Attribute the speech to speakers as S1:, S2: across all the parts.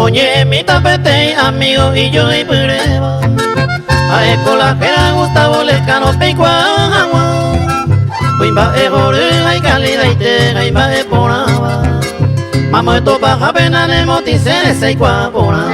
S1: moñe mi tapete, amigo y yo y pureba. A escola que era Gustavo Lescano Peicuagua. Cuimba e jorela y calidad y tega y va e poraba. Mamo esto baja pena ne moticene se cuapora.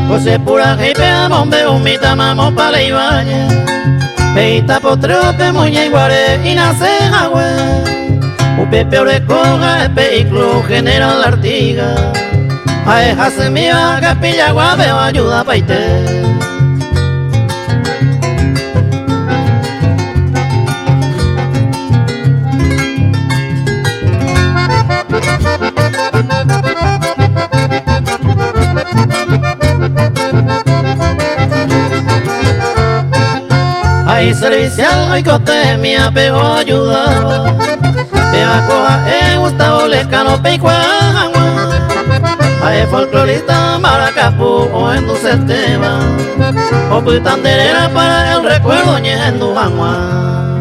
S1: José pura jipe bombe umita mamo pala y valle. Peita potreo pe muñe iguare y nace agüe. Upepe orecoga epe iclu general artiga. Aeja se mi vaca pilla guabeo ayuda paite. Ahí servicial hoy cote mi apego ayudaba. Pega coja Gustavo Lescano Peicuagua. Ahí folclorista Maracapu o en tu sistema. O putanderera para el recuerdo ñe en tu agua.